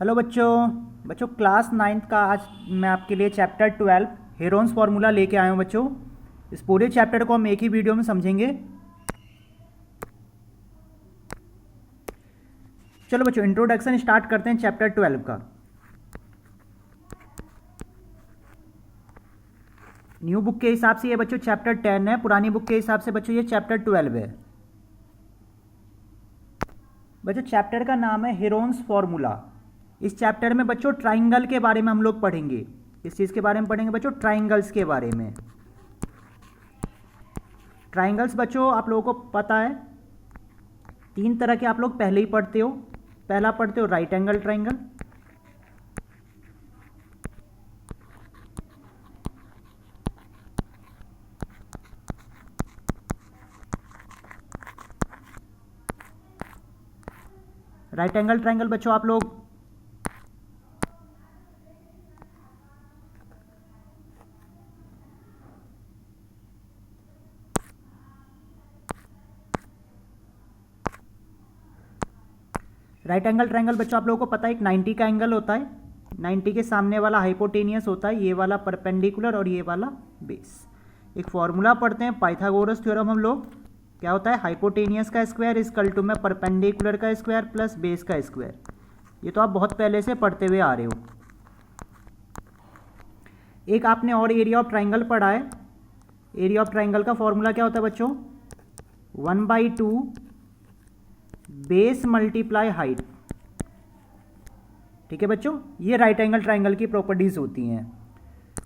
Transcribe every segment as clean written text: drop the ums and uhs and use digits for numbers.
Hello बच्चों। Class ninth का आज मैं आपके लिए चैप्टर 12 हेरोन्स फार्मूला लेके आया हूँ बच्चों। इस पूरे चैप्टर को हम एक ही वीडियो में समझेंगे। चलो बच्चों, इंट्रोडक्शन स्टार्ट करते हैं चैप्टर 12 का। न्यू बुक के हिसाब से ये बच्चों चैप्टर 10 है, पुरानी बुक के हिसाब से बच्चों ये चैप्टर 12 है। बच्चों चैप्टर का नाम है हेरोन्स फार्मूला। इस चैप्टर में बच्चों ट्राइंगल के बारे में हम लोग पढ़ेंगे। इस चीज़ के बारे में पढ़ेंगे बच्चों, ट्राइंगल्स के बारे में। ट्राइंगल्स बच्चों आप लोगों को पता है तीन तरह के आप लोग पहले ही पढ़ते हो। पहला पढ़ते हो right angle triangle, right angle triangle बच्चों आप लोग राइट एंगल ट्राइंगल बच्चों आप लोगों को पता है एक 90 का एंगल होता है। 90 के सामने वाला हाइपोटेनियस होता है, ये वाला परपेंडिकुलर और ये वाला बेस। एक फॉर्मूला पढ़ते हैं पाइथागोरस थ्योरम हम लोग। क्या होता है? हाइपोटेनियस का स्क्वायर इक्वल टू में परपेंडिकुलर का स्क्वायर प्लस बेस का स्क्वायर। ये तो आप बहुत पहले से पढ़ते हुए आ रहे हो। एक आपने और एरिया ऑफ ट्राइंगल पढ़ा है। एरिया ऑफ ट्राइंगल का फॉर्मूला क्या होता है बच्चों? 1/2 बेस मल्टीप्लाई हाइट। ठीक है बच्चों, ये राइट एंगल ट्राइंगल की प्रॉपर्टीज होती हैं।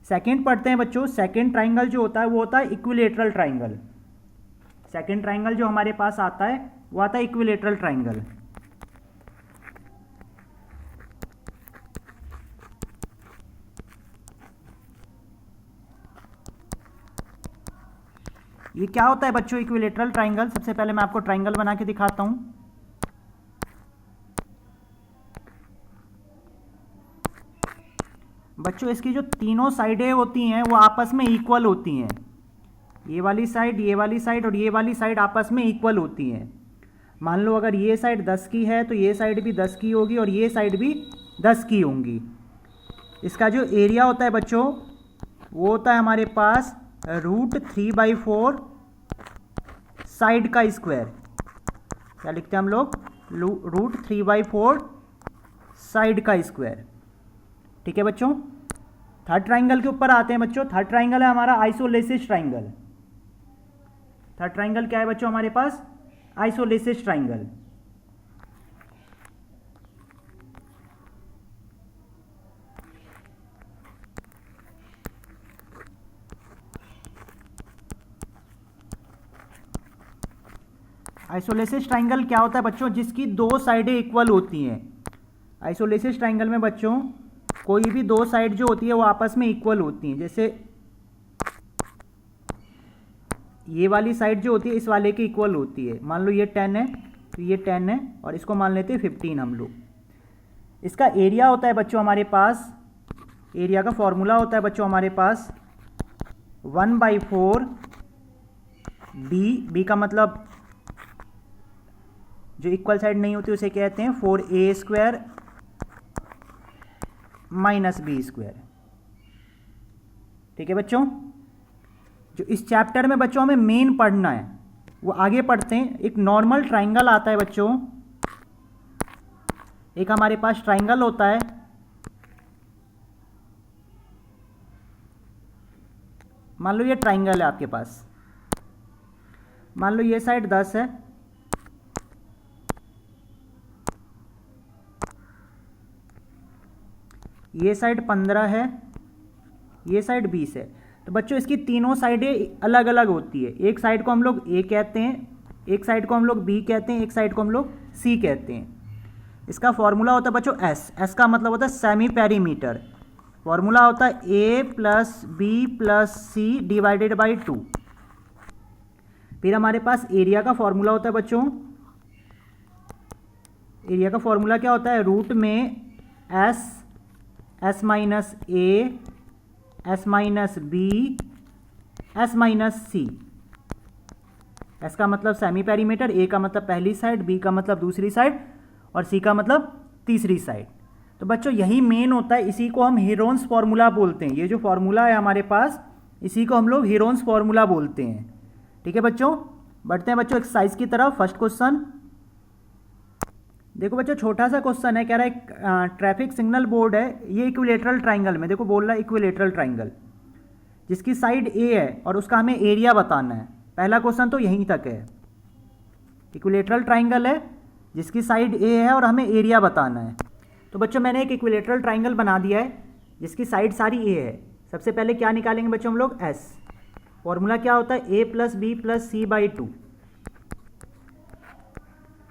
सेकंड पढ़ते हैं बच्चों। सेकंड ट्राइंगल जो होता है वो होता है इक्विलेटरल ट्राइंगल। सेकंड ट्राइंगल जो हमारे पास आता है वो आता है इक्विलेटरल ट्राइंगल। ये क्या होता है बच्चों इक्विलेटरल ट्राइंगल? सबसे पहले मैं आपको ट्राइंगल बना के दिखाता हूं। बच्चों इसकी जो तीनों साइडें होती हैं वो आपस में इक्वल होती हैं। ये वाली साइड और ये वाली साइड आपस में इक्वल होती हैं। मान लो अगर ये साइड 10 की है तो ये साइड भी 10 की होगी और ये साइड भी 10 की होंगी। इसका जो एरिया होता है बच्चों वो होता है हमारे पास √3/4 साइड का स्क्वायर। क्या लिखते हैं हम लोग? √3/4 साइड का स्क्वायर। ठीक है बच्चों। थर्ड ट्राइंगल के ऊपर आते हैं बच्चों। थर्ड ट्राइंगल है हमारा आइसोलेसिस ट्राइंगल। थर्ड ट्राइंगल क्या है बच्चों हमारे पास? Isosceles triangle. आइसोलेसिस ट्राइंगल क्या होता है बच्चों? जिसकी दो साइडें इक्वल होती हैं। आइसोलेसिस ट्राइंगल में बच्चों कोई भी दो साइड जो होती है वो आपस में इक्वल होती हैं। जैसे ये वाली साइड जो होती है इस वाले की इक्वल होती है। मान लो ये 10 है तो ये 10 है और इसको मान लेते हैं 15 हम लोग। इसका एरिया होता है बच्चों हमारे पास, एरिया का फॉर्मूला होता है बच्चों हमारे पास 1/4 बी का मतलब जो इक्वल साइड नहीं होती उसे कहते हैं 4a² - b²। ठीक है बच्चों। जो इस चैप्टर में बच्चों हमें मेन पढ़ना है वो आगे पढ़ते हैं। एक नॉर्मल ट्राइंगल आता है बच्चों, एक हमारे पास ट्राइंगल होता है। मान लो ये ट्राइंगल है आपके पास। मान लो ये साइड 10 है, ये साइड 15 है, ये साइड 20 है। तो बच्चों इसकी तीनों साइडें अलग अलग होती है। एक साइड को हम लोग ए कहते हैं, एक साइड को हम लोग बी कहते हैं, एक साइड को हम लोग सी कहते हैं। इसका फॉर्मूला होता है बच्चों एस का मतलब होता है सेमी पेरीमीटर। फॉर्मूला होता है a + b + c / 2। फिर हमारे पास एरिया का फॉर्मूला होता है बच्चों। एरिया का फॉर्मूला क्या होता है? रूट में s - a s - b s - c। s का मतलब सेमी पेरीमीटर, a का मतलब पहली साइड, b का मतलब दूसरी साइड और c का मतलब तीसरी साइड। तो बच्चों यही मेन होता है, इसी को हम हीरोन्स फार्मूला बोलते हैं। ये जो फार्मूला है हमारे पास, इसी को हम लोग हीरोन्स फार्मूला बोलते हैं। ठीक है बच्चों, बढ़ते हैं बच्चों एक्सरसाइज की तरफ। फर्स्ट क्वेश्चन देखो बच्चों, छोटा सा क्वेश्चन है, कह रहा है ट्रैफिक सिग्नल बोर्ड है, ये इक्विलेटरल ट्राइंगल में, देखो बोल रहा है इक्विलेटरल ट्राइंगल जिसकी साइड ए है और उसका हमें एरिया बताना है। पहला क्वेश्चन तो यहीं तक है, इक्विलेटरल ट्राइंगल है जिसकी साइड ए है और हमें एरिया बताना है। तो बच्चों मैंने एक इक्विलेटरल ट्राइंगल बना दिया है जिसकी साइड सारी ए है। सबसे पहले क्या निकालेंगे बच्चों हम लोग, एस। फॉर्मूला क्या होता है, A plus B plus C by 2।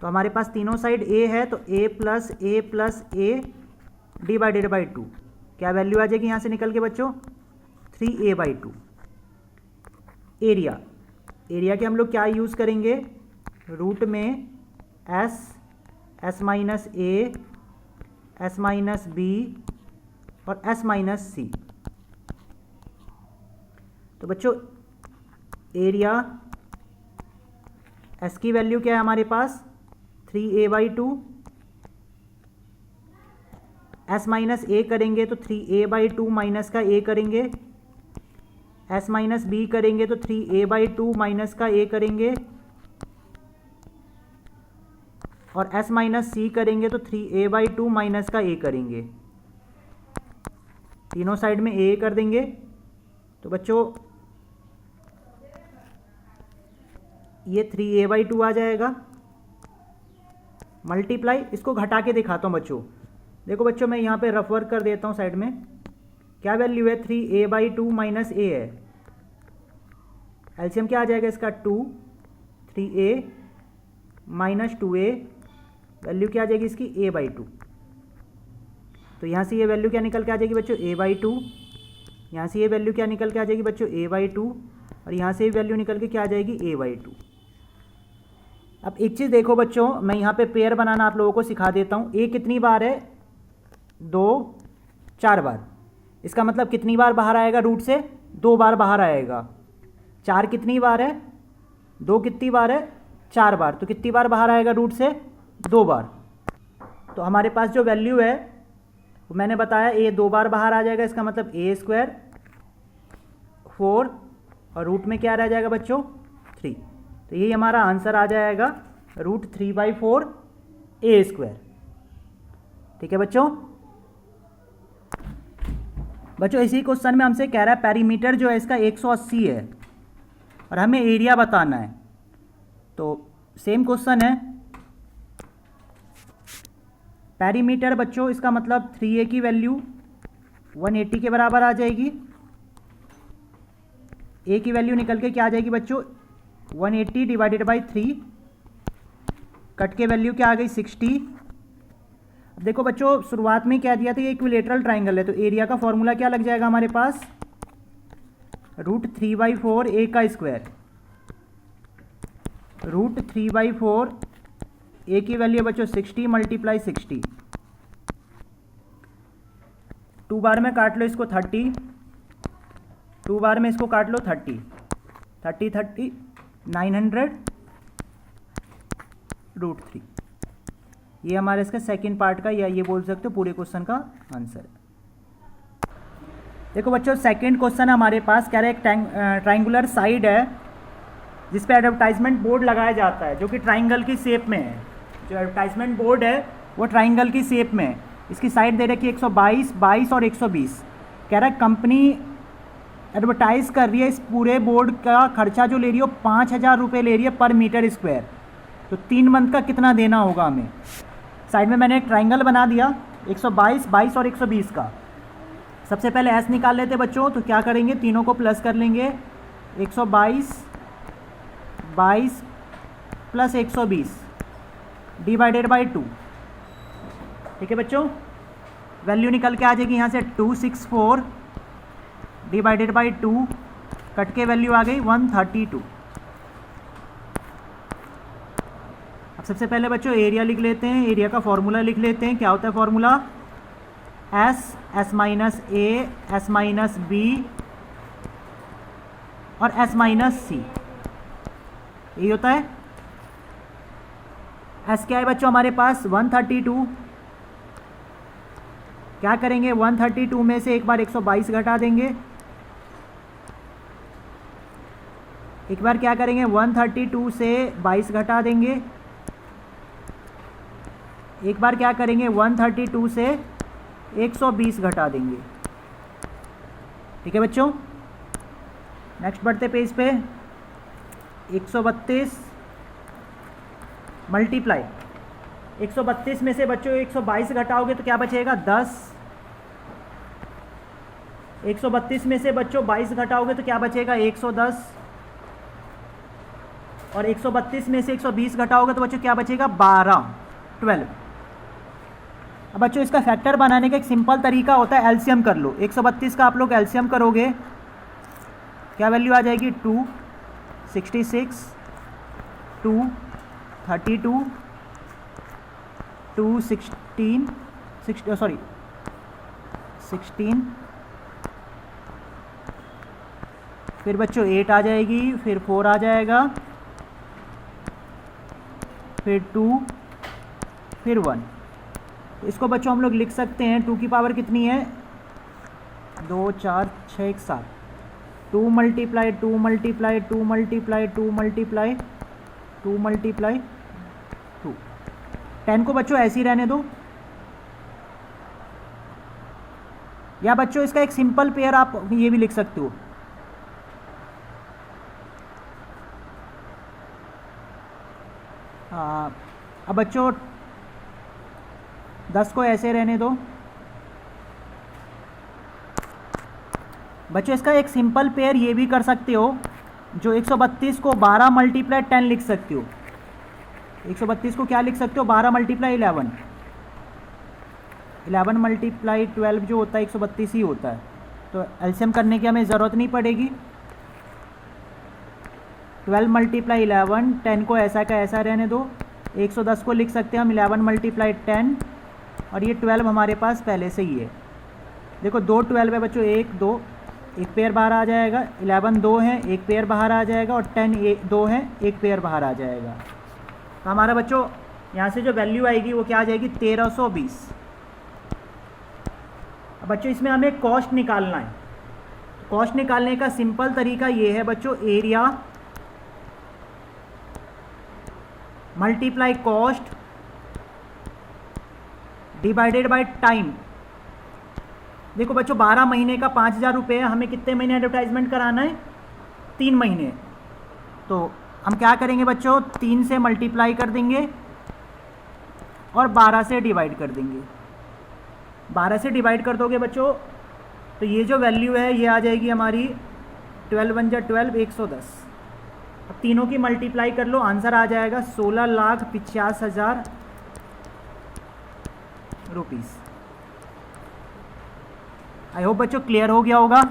तो हमारे पास तीनों साइड ए है, तो A plus A divided by 2। क्या वैल्यू आ जाएगी यहाँ से निकल के बच्चों, 3a बाई 2। एरिया, एरिया के हम लोग क्या यूज़ करेंगे, रूट में S minus A, S minus B और एस माइनस सी। तो बच्चों एरिया एस की वैल्यू क्या है हमारे पास, 3a बाई 2। एस माइनस ए करेंगे तो 3a बाई 2 माइनस का ए करेंगे, एस माइनस बी करेंगे तो 3a बाई 2 माइनस का ए करेंगे, और एस माइनस सी करेंगे तो 3a बाई 2 माइनस का ए करेंगे। तीनों साइड में ए कर देंगे। तो बच्चों ये 3a बाई 2 आ जाएगा, मल्टीप्लाई, इसको घटा के दिखाता हूँ बच्चों। देखो बच्चों मैं यहाँ पे रफ वर्क कर देता हूँ साइड में। क्या वैल्यू है, 3a बाई 2 माइनस ए है, एलसीएम क्या आ जाएगा इसका 2, 3a माइनस 2a, वैल्यू क्या आ जाएगी इसकी a बाई 2। तो यहाँ से ये वैल्यू क्या निकल के आ जाएगी बच्चों, a बाई 2। यहाँ से ये वैल्यू क्या निकल के आ जाएगी बच्चों, a बाई 2, और यहाँ से ये वैल्यू निकल के क्या आ जाएगी, a बाई 2। अब एक चीज़ देखो बच्चों, मैं यहाँ पे पेयर बनाना आप लोगों को सिखा देता हूँ। a कितनी बार है, 2, 4 बार। इसका मतलब कितनी बार बाहर आएगा रूट से, 2 बार बाहर आएगा। 4 कितनी बार है, 2 कितनी बार है, 4 बार। तो कितनी बार बाहर आएगा रूट से, 2 बार। तो हमारे पास जो वैल्यू है वो मैंने बताया, a 2 बार बाहर आ जाएगा, इसका मतलब a स्क्वायर 4, और रूट में क्या रह जाएगा बच्चों, 3। तो यही हमारा आंसर आ जाएगा, रूट 3/4 a स्क्वायर। ठीक है बच्चों। बच्चों इसी क्वेश्चन में हमसे कह रहा है पेरीमीटर जो है इसका 180 है और हमें एरिया बताना है। तो सेम क्वेश्चन है, पेरीमीटर बच्चों इसका मतलब 3a की वैल्यू 180 के बराबर आ जाएगी। a की वैल्यू निकल के क्या आ जाएगी बच्चों, 180 डिवाइडेड बाई 3, कट के वैल्यू क्या आ गई 60। अब देखो बच्चों शुरुआत में क्या दिया था, ये इक्विलेटरल ट्राइंगल है, तो एरिया का फॉर्मूला क्या लग जाएगा हमारे पास, रूट 3/4 a का स्क्वायर। रूट 3/4 a की वैल्यू बच्चों 60 मल्टीप्लाई 60। 2 बार में काट लो इसको 30, 2 बार में इसको काट लो 30, 30 900 रूट 3। ये हमारे इसका सेकंड पार्ट का, या ये बोल सकते हो पूरे क्वेश्चन का आंसर है। देखो बच्चों सेकंड क्वेश्चन हमारे पास कह रहे एक ट्राइंगुलर साइड है जिस पे एडवर्टाइजमेंट बोर्ड लगाया जाता है जो कि ट्राइंगल की शेप में है। जो एडवर्टाइजमेंट बोर्ड है वो ट्राइंगल की शेप में है। इसकी साइड दे रखी है 122, 22 और 120। कह रहा है कंपनी एडवर्टाइज कर रही है, इस पूरे बोर्ड का खर्चा जो ले रही है वो 5,000 रुपये ले रही है पर मीटर स्क्वायर। तो 3 मंथ का कितना देना होगा हमें। साइड में मैंने एक ट्राइंगल बना दिया 122, 22 और 120 का। सबसे पहले एस निकाल लेते बच्चों, तो क्या करेंगे, तीनों को प्लस कर लेंगे, 122 22 प्लस 120 डिवाइडेड बाई 2। ठीक है बच्चों, वैल्यू निकल के आ जाएगी यहाँ से 264 डिवाइडेड बाई 2, कट के वैल्यू आ गई 132। अब सबसे पहले बच्चों एरिया लिख लेते हैं, एरिया का फॉर्मूला लिख लेते हैं। क्या होता है formula, S minus A, S minus B और एस माइनस सी, यही होता है। एस क्या है बच्चों हमारे पास 132, क्या करेंगे, 132 में से एक बार 122 घटा देंगे, एक बार क्या करेंगे 132 से 22 घटा देंगे, एक बार क्या करेंगे 132 से 120 घटा देंगे। ठीक है बच्चों, नेक्स्ट बढ़ते पेज पे। 132 मल्टीप्लाई 132 में से बच्चों 122 घटाओगे तो क्या बचेगा 10। 132 में से बच्चों 22 घटाओगे तो क्या बचेगा 110, और 132 में से 120 घटाओगे तो बच्चों क्या बचेगा 12। अब बच्चों इसका फैक्टर बनाने का एक सिंपल तरीका होता है, एलसीएम कर लो। 132 का आप लोग एलसीएम करोगे, क्या वैल्यू आ जाएगी 2, 66, 2, 32, 2, 16, 16, फिर बच्चों 8 आ जाएगी, फिर 4 आ जाएगा, फिर 2, फिर 1। इसको बच्चों हम लोग लिख सकते हैं 2 की पावर कितनी है 2, 4, 6, 7, 2 multiply 2 multiply 2 multiply 2 multiply 2 multiply 2। 10 को बच्चों ऐसे ही रहने दो, या बच्चों इसका एक सिंपल पेयर आप ये भी लिख सकते हो, अब बच्चों 10 को ऐसे रहने दो। बच्चों इसका एक सिंपल पेयर ये भी कर सकते हो, जो 132 को 12 मल्टीप्लाई 10 लिख सकते हो। 132 को क्या लिख सकते हो 12 मल्टीप्लाई 11, 11 मल्टीप्लाई 12 जो होता है 132 ही होता है, तो एलसीएम करने की हमें ज़रूरत नहीं पड़ेगी। 12 मल्टीप्लाई 11, 10 को ऐसा का ऐसा रहने दो। 110 को लिख सकते हैं हम 11 मल्टीप्लाई 10, और ये 12 हमारे पास पहले से ही है। देखो 2 12 है बच्चों, 1 2, एक पेयर बाहर आ जाएगा, 11 2 है, एक पेयर बाहर आ जाएगा, और 10 2 है, एक पेयर बाहर आ जाएगा। तो हमारा बच्चों यहाँ से जो वैल्यू आएगी वो क्या आ जाएगी 1320। अब बच्चों इसमें हमें कॉस्ट निकालना है। कॉस्ट निकालने का सिंपल तरीका ये है बच्चों, area multiply cost divided by time. देखो बच्चों 12 महीने का 5000 रुपये, हमें कितने महीने एडवर्टाइजमेंट कराना है 3 महीने। तो हम क्या करेंगे बच्चों 3 से मल्टीप्लाई कर देंगे और 12 से डिवाइड कर देंगे। 12 से डिवाइड कर दोगे बच्चों तो ये जो वैल्यू है ये आ जाएगी हमारी 12 × 12 110। अब तीनों की मल्टीप्लाई कर लो, आंसर आ जाएगा 16,50,000 रुपीज़। आई होप बच्चों क्लियर हो गया होगा।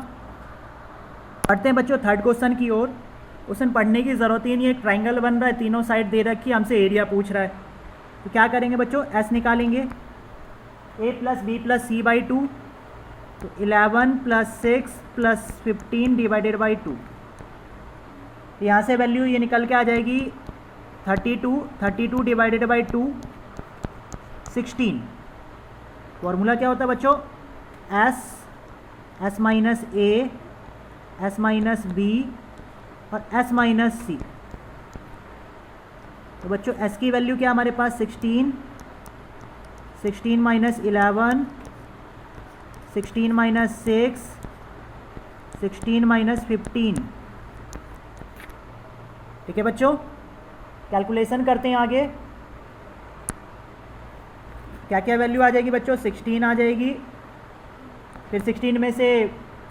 पढ़ते हैं बच्चों थर्ड क्वेश्चन की ओर। क्वेश्चन पढ़ने की ज़रूरत ही नहीं है, ट्राइंगल बन रहा है, तीनों साइड दे रखी है, हमसे एरिया पूछ रहा है। तो क्या करेंगे बच्चों, एस निकालेंगे, a + b + c/2, तो 11 + 6 + 15 डिवाइडेड बाई 2। यहाँ से वैल्यू ये निकल के आ जाएगी 32 डिवाइडेड बाई 2 16। फॉर्मूला क्या होता है बच्चों, s minus a, s minus b और s माइनस c। तो बच्चों s की वैल्यू क्या हमारे पास 16 माइनस 11, 16 माइनस 6, 16 माइनस 15। ठीक है बच्चों, कैलकुलेशन करते हैं आगे। क्या क्या वैल्यू आ जाएगी बच्चों, 16 आ जाएगी, फिर 16 में से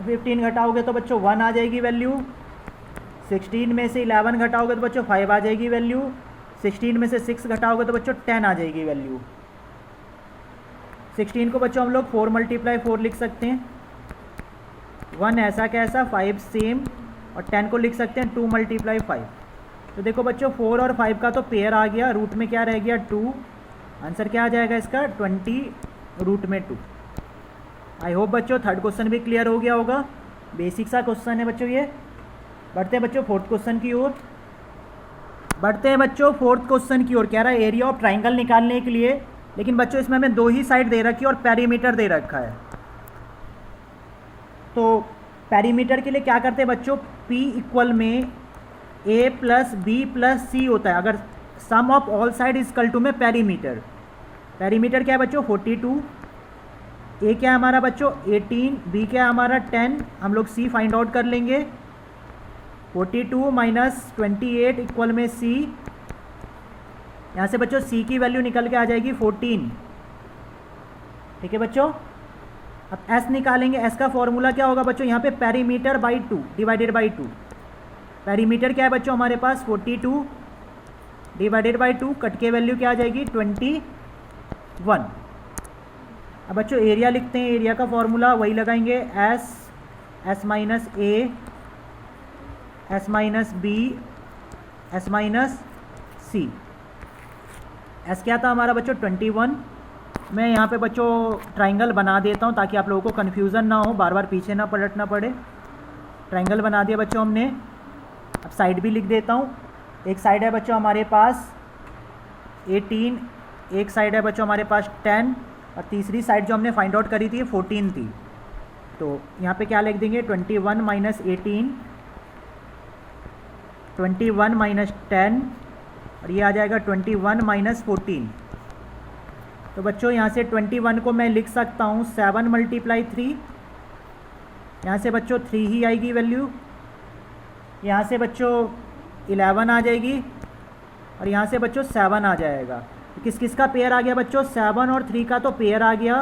15 घटाओगे तो बच्चों 1 आ जाएगी वैल्यू, 16 में से 11 घटाओगे तो बच्चों 5 आ जाएगी वैल्यू, 16 में से 6 घटाओगे तो बच्चों 10 आ जाएगी वैल्यू। 16 को बच्चों हम लोग 4 × 4 लिख सकते हैं, 1 ऐसा कैसा, 5 सेम, और 10 को लिख सकते हैं 2 × 5। तो देखो बच्चों 4 और 5 का तो पेयर आ गया, रूट में क्या रह गया 2, आंसर क्या आ जाएगा इसका 20 रूट में 2। आई होप बच्चों थर्ड क्वेश्चन भी क्लियर हो गया होगा, बेसिक सा क्वेश्चन है बच्चों ये। बढ़ते हैं बच्चों फोर्थ क्वेश्चन की ओर। बढ़ते हैं बच्चों फोर्थ क्वेश्चन की ओर। कह रहा है एरिया ऑफ ट्राइंगल निकालने के लिए लेकिन बच्चों इसमें हमें 2 ही साइड दे रखी है और पेरीमीटर दे रखा है। तो पेरीमीटर के लिए क्या करते हैं बच्चों, P इक्वल में A plus B plus C होता है। अगर sum of all side is equal to में पेरीमीटर, पेरीमीटर क्या है बच्चों 42, ए क्या है हमारा बच्चों 18, बी क्या है हमारा 10, हम लोग सी फाइंड आउट कर लेंगे। 42 माइनस 28 इक्वल में सी, यहाँ से बच्चों सी की वैल्यू निकल के आ जाएगी 14। ठीक है बच्चों, अब एस निकालेंगे। एस का फॉर्मूला क्या होगा बच्चों, यहाँ पे perimeter by 2 divided by 2। Perimeter क्या है बच्चों हमारे पास 42 डिवाइडेड बाई 2, कट के वैल्यू क्या आ जाएगी 21। अब बच्चों एरिया लिखते हैं, एरिया का फॉर्मूला वही लगाएंगे, S minus A, S minus B, S minus C. S क्या था हमारा बच्चों 21। मैं यहाँ पे बच्चों ट्राइंगल बना देता हूँ ताकि आप लोगों को कन्फ्यूज़न ना हो, बार बार पीछे ना पलटना पड़े। ट्राइंगल बना दिया बच्चों हमने। अब साइड भी लिख देता हूँ। एक साइड है बच्चों हमारे पास 18, एक साइड है बच्चों हमारे पास 10, और तीसरी साइड जो हमने फाइंड आउट करी थी 14 थी। तो यहाँ पे क्या लिख देंगे 21 माइनस 18, 21 माइनस 10, और ये आ जाएगा 21 माइनस 14। तो बच्चों यहाँ से 21 को मैं लिख सकता हूँ 7 मल्टीप्लाई 3, यहाँ से बच्चों 3 ही आएगी वैल्यू, यहाँ से बच्चों 11 आ जाएगी, और यहाँ से बच्चों 7 आ जाएगा। तो किस किस का पेयर आ गया बच्चों, 7 और 3 का तो पेयर आ गया।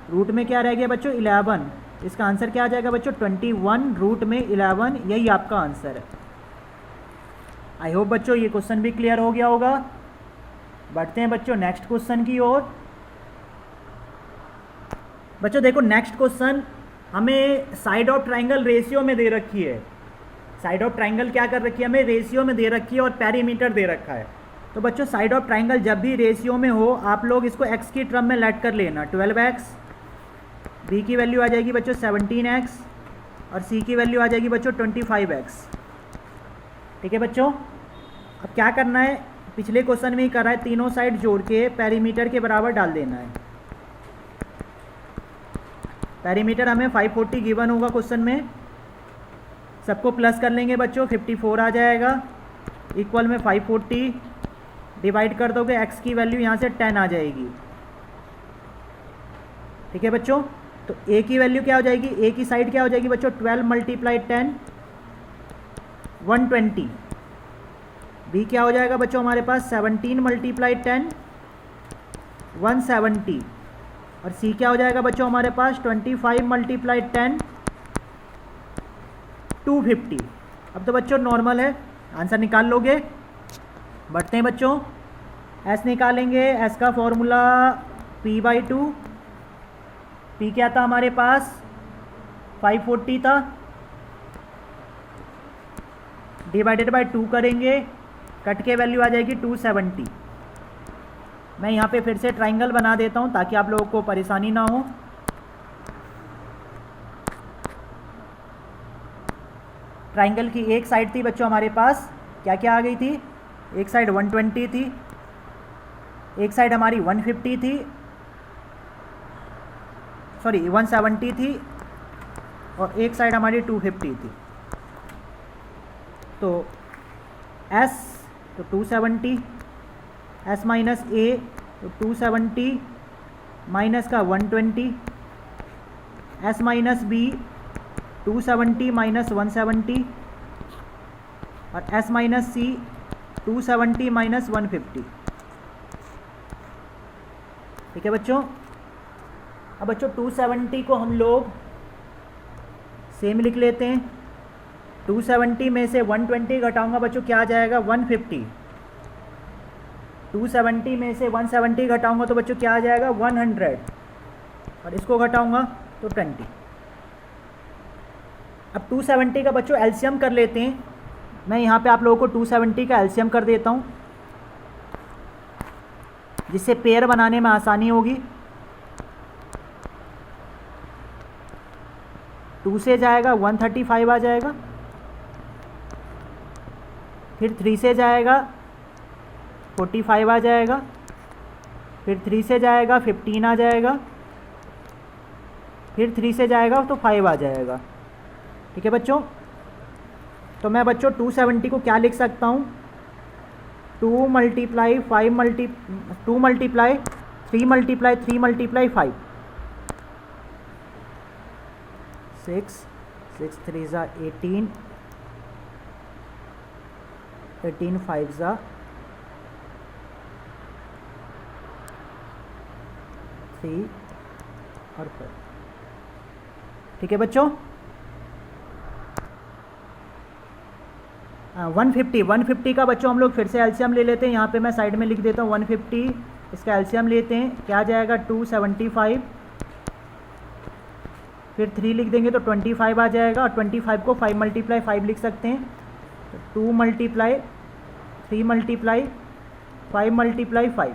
रूट में क्या रह गया बच्चों 11, इसका आंसर क्या आ जाएगा बच्चों 21 रूट में 11, यही आपका आंसर है। आई होप बच्चों ये क्वेश्चन भी क्लियर हो गया होगा। बढ़ते हैं बच्चों नेक्स्ट क्वेश्चन की ओर। बच्चों देखो नेक्स्ट क्वेश्चन हमें साइड ऑफ ट्राइंगल रेशियो में दे रखी है। साइड ऑफ ट्राइंगल क्या कर रखी है, हमें रेशियो में दे रखी है और पेरीमीटर दे रखा है। तो बच्चों साइड ऑफ ट्राइंगल जब भी रेशियो में हो आप लोग इसको x की टर्म में लेट कर लेना। 12x, b की वैल्यू आ जाएगी बच्चों 17x, और c की वैल्यू आ जाएगी बच्चों 25x। ठीक है बच्चों, अब क्या करना है, पिछले क्वेश्चन में ही करा है, तीनों साइड जोड़ के पेरीमीटर के बराबर डाल देना है। पेरीमीटर हमें 540 गिवन होगा क्वेश्चन में, सबको प्लस कर लेंगे बच्चों, 54 आ जाएगा, इक्वल में 540 डिवाइड कर दोगे, x की वैल्यू यहाँ से 10 आ जाएगी। ठीक है बच्चों, तो a की वैल्यू क्या हो जाएगी, a की साइड क्या हो जाएगी बच्चों 12 मल्टीप्लाई 10 120। b क्या हो जाएगा बच्चों हमारे पास 17 मल्टीप्लाई 10 170, और c क्या हो जाएगा बच्चों हमारे पास 25 मल्टीप्लाई 10 250। अब तो बच्चों नॉर्मल है, आंसर निकाल लोगे। बढ़ते हैं बच्चों, s निकालेंगे। s का फॉर्मूला p/2, p क्या था हमारे पास 540 था, डिवाइडेड बाय 2 करेंगे, कट के वैल्यू आ जाएगी 270। मैं यहाँ पे फिर से ट्राइंगल बना देता हूँ ताकि आप लोगों को परेशानी ना हो। ट्राइंगल की एक साइड थी बच्चों हमारे पास क्या क्या आ गई थी, एक साइड 120 थी, एक साइड हमारी 150 थी, सॉरी 170 थी, और एक साइड हमारी 250 थी। तो s तो 270, s माइनस a तो 270 माइनस का 120, s माइनस b 270 माइनस 170, और s माइनस c 270 माइनस 150। ठीक है बच्चों, अब बच्चों 270 को हम लोग सेम लिख लेते हैं। 270 में से 120 घटाऊंगा बच्चों क्या आ जाएगा 150। 270 में से 170 घटाऊंगा तो बच्चों क्या आ जाएगा 100, और इसको घटाऊंगा तो 20। अब 270 का बच्चों एलसीएम कर लेते हैं। मैं यहाँ पे आप लोगों को 270 का एलसीएम कर देता हूँ जिससे पेयर बनाने में आसानी होगी। 2 से जाएगा 135 आ जाएगा, फिर 3 से जाएगा 45 आ जाएगा, फिर 3 से जाएगा 15 आ जाएगा, फिर 3 से जाएगा तो 5 आ जाएगा। ठीक है बच्चों, तो मैं बच्चों 270 को क्या लिख सकता हूँ, 2 मल्टीप्लाई 3 मल्टीप्लाई 5, 6 3 ज़ा 18, 5 ज़ा 3 और 5। ठीक है बच्चों, 150 का बच्चों हम लोग फिर से एलसीएम ले लेते हैं। यहाँ पे मैं साइड में लिख देता हूँ 150, इसका एलसीएम लेते हैं, क्या आ जाएगा 275, फिर 3 लिख देंगे तो 25 आ जाएगा, और 25 को 5 मल्टीप्लाई 5 लिख सकते हैं, तो 2 मल्टीप्लाई 3 मल्टीप्लाई 5 मल्टीप्लाई 5।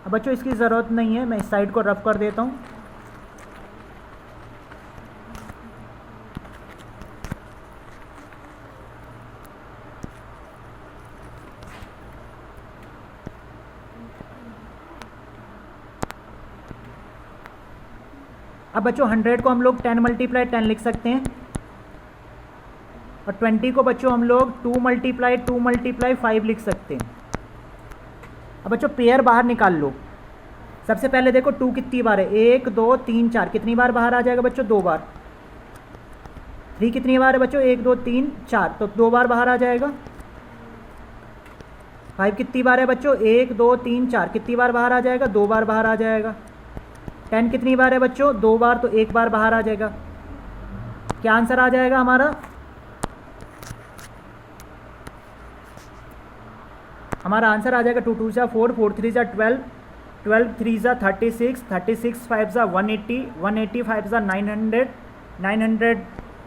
अब बच्चों इसकी ज़रूरत नहीं है, मैं इस साइड को रफ कर देता हूँ। अब बच्चों 100 को हम लोग 10 मल्टीप्लाई 10 लिख सकते हैं, और 20 को बच्चों हम लोग 2 मल्टीप्लाई 5 लिख सकते हैं। अब बच्चों पेयर बाहर निकाल लो। सबसे पहले देखो 2 कितनी बार है, 1 2 3 4, कितनी बार बाहर आ जाएगा बच्चों, 2 बार। 3 कितनी बार है बच्चों, 1 2 3 4, तो 2 बार बाहर आ जाएगा। 5 कितनी बार है बच्चों, 1 2 3 4, कितनी बार बाहर आ जाएगा, 2 बार बाहर आ जाएगा। 10 कितनी बार है बच्चों, 2 बार, तो 1 बार बाहर आ जाएगा। क्या आंसर आ जाएगा हमारा, आंसर आ जाएगा 2 2 ज़ा 4, 4 3 ज़ा 12, 12 3 ज़ा 36, 36 5 ज़ा 180, 180 5 ज़ा 900, 900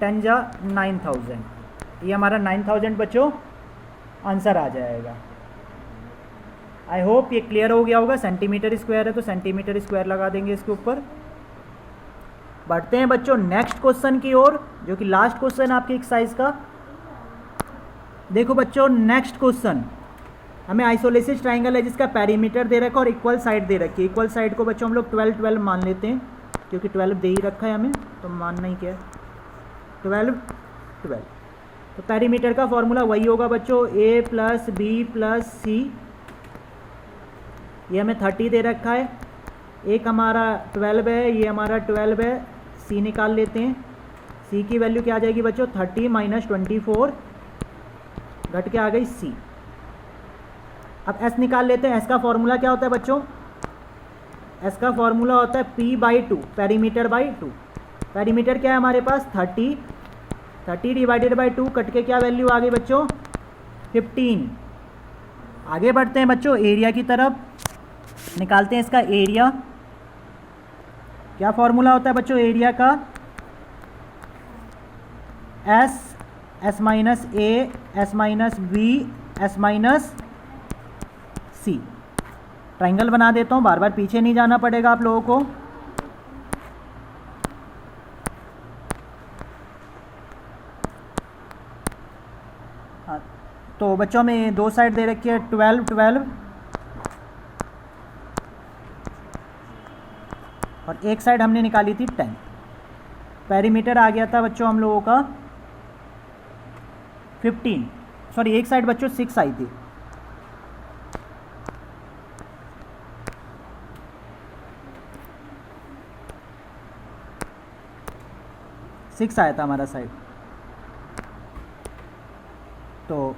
10 ज़ा 9000। ये हमारा 9000 बच्चों आंसर आ जाएगा। आई होप ये क्लियर हो गया होगा। सेंटीमीटर स्क्वायर है तो सेंटीमीटर स्क्वायर लगा देंगे इसके ऊपर। बढ़ते हैं बच्चों नेक्स्ट क्वेश्चन की ओर, जो कि लास्ट क्वेश्चन आपकी एक्सरसाइज का। देखो बच्चों नेक्स्ट क्वेश्चन, हमें आइसोलेसिस ट्राइंगल है जिसका पेरीमीटर दे रखा है और इक्वल साइड दे रखी है। इक्वल साइड को बच्चों हम लोग 12 12 मान लेते हैं, क्योंकि 12 दे ही रखा है हमें, तो मानना ही क्या है, 12 12। तो पेरीमीटर का फॉर्मूला वही होगा बच्चों, a प्लस बी प्लस सी। ये हमें 30 दे रखा है, एक हमारा 12 है, ये हमारा 12 है, सी निकाल लेते हैं। सी की वैल्यू क्या आ जाएगी बच्चों, 30 माइनस 24, घट के आ गई सी। अब एस निकाल लेते हैं। एस का फॉर्मूला क्या होता है बच्चों, एस का फॉर्मूला होता है p/2, पेरीमीटर बाई 2। पेरीमीटर क्या है हमारे पास, 30, 30 डिवाइडेड बाई 2, कट के क्या वैल्यू आ गई बच्चों, 15। आगे बढ़ते हैं बच्चों एरिया की तरफ, निकालते हैं इसका एरिया। क्या फॉर्मूला होता है बच्चों एरिया का, S minus A, S minus B, S minus C. Triangle बना देता हूँ, बार बार पीछे नहीं जाना पड़ेगा आप लोगों को। हाँ, तो बच्चों में दो साइड दे रखी है 12 12, और एक साइड हमने निकाली थी 10। पेरीमीटर आ गया था बच्चों हम लोगों का 15, सॉरी एक साइड बच्चों 6 आई थी। सिक्स आया था हमारा साइड। तो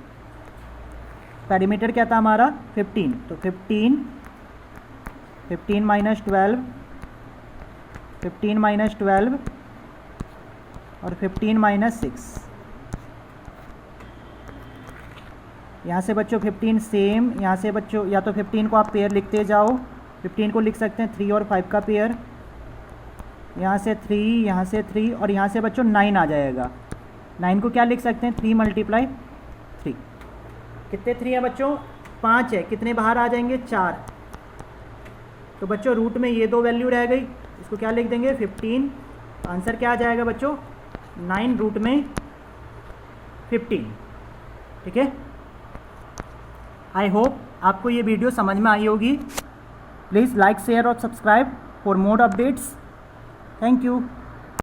पेरीमीटर क्या था हमारा 15, तो 15 माइनस 12, 15 माइनस 12 और 15 माइनस 6। यहाँ से बच्चों 15 सेम, यहाँ से बच्चों या तो 15 को आप पेयर लिखते जाओ, 15 को लिख सकते हैं 3 और 5 का पेयर, यहाँ से 3, यहाँ से 3, और यहाँ से बच्चों 9 आ जाएगा। 9 को क्या लिख सकते हैं, 3 मल्टीप्लाई 3। कितने 3 है बच्चों, 5 है, कितने बाहर आ जाएंगे, 4। तो बच्चों रूट में ये दो वैल्यू रह गई, इसको क्या लिख देंगे 15। आंसर क्या आ जाएगा बच्चों, 9 रूट में 15। ठीक है, आई होप आपको ये वीडियो समझ में आई होगी। प्लीज़ लाइक शेयर और subscribe for more updates. Thank you.